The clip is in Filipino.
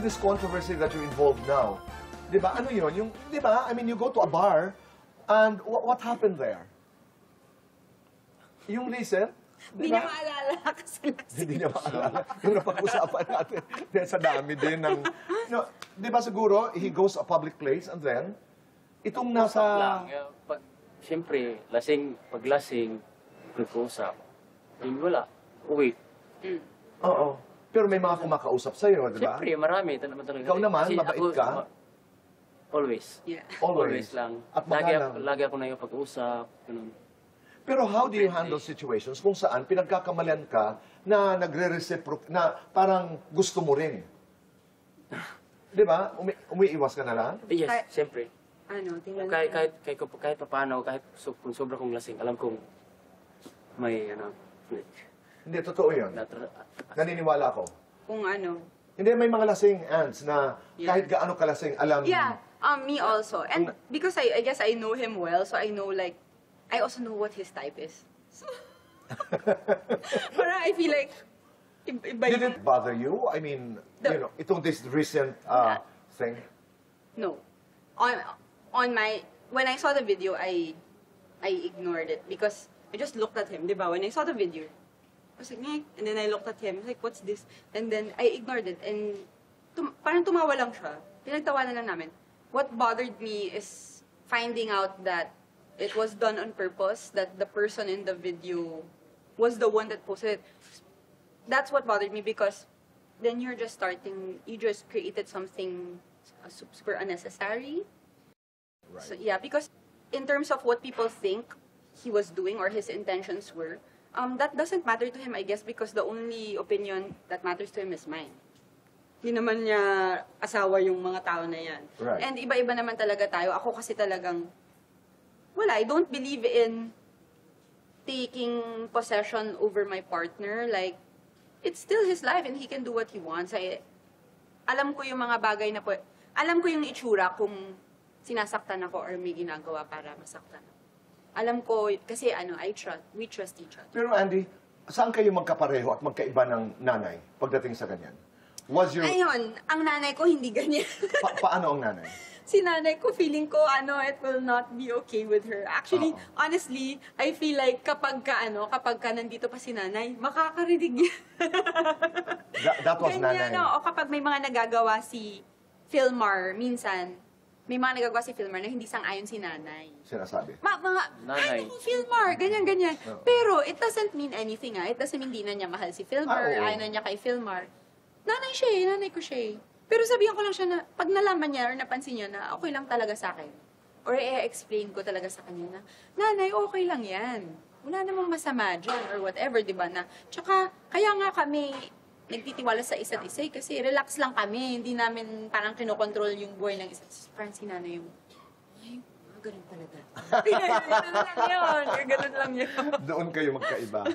this controversy that you're involved now, di ba, ano yun? Yung, di ba, I mean, you go to a bar, and what happened there? Yung recent, Hindi niya maalala kasi hindi niya maalala. Yung napag-usapan natin, dahil sa dami din ng... No, di ba siguro, he goes to a public place, and then, itong nasa... Siyempre, pag lasing, nag-uusap. Yung wala, uwi. Oo. Pero may mga kumakausap sa'yo, di ba? Siyempre, marami. Ikaw naman, mabait ka? Always. Yeah. Always. lang. At Lagi ako na yung pag-uusap. Pero how do you handle situations kung saan pinagkakamalian ka na nagre-reciprocate, na parang gusto mo rin? Di ba? Umiiwas ka na lang? Yes, siyempre. Tingnan Kahit paano, kung sobra kong lasing, alam kong may, Hindi, totoo yun. Naniniwala ako. kung ano. Hindi, may mga lasing ants na kahit gaano kalasing, alam... Yeah, me also. And because I guess I know him well, so I know like, I also know what his type is. So, parang I feel like, iba Did yung... it bother you? I mean, you know, itong this recent thing? No. When I saw the video, I ignored it because I just looked at him, di ba? When I saw the video, I was like, "Ngek," and then I looked at him, I was like, what's this? And then I ignored it, and parang tumawa lang siya. Pinagtawanan lang namin. What bothered me is finding out that it was done on purpose, that the person in the video was the one that posted it. That's what bothered me because then you just created something super unnecessary. Right. So yeah, because in terms of what people think he was doing or his intentions were, that doesn't matter to him, I guess, because the only opinion that matters to him is mine. Hindi naman niya asawa yung mga tao na yan. Right. And iba-iba naman talaga tayo. Ako kasi talagang, I don't believe in taking possession over my partner. Like, it's still his life and he can do what he wants. Alam ko yung mga bagay na alam ko yung itsura kung sinasaktan ako or may ginagawa para masaktan ako. Alam ko, kasi we trust each other. Pero Andy, saan kayo magkapareho at magkaiba ng nanay pagdating sa ganyan? Ayun, ang nanay ko hindi ganyan. Paano ang nanay? Si nanay ko, feeling ko, it will not be okay with her. Actually, honestly, I feel like kapag ka nandito pa si nanay, makakarinig niya. That was ganyan, nanay. O kapag may mga nagagawa si Philmar, minsan, may mga nagagawa si Philmar na hindi sang-ayon si nanay. Sinasabi. Nanay. Ay, Philmar, ganyan. Pero it doesn't mean anything, It doesn't mean di na niya mahal si Philmar, ayaw na niya kay Philmar. Nanay ko siya. Pero sabihan ko lang siya na, pag nalaman niya or napansin niya na okay lang talaga sa akin, or i-explain ko talaga sa kanya na, nanay, okay lang yan. Wala namang masama dyan, or whatever, di ba na? Tsaka, kaya nga kami nagtitiwala sa isa't isa kasi relax lang kami. Hindi namin parang kinokontrol yung buhay ng isa't isa. Parang si nanay yung, ganun talaga. Ganun lang yun. Doon kayo magkaiba.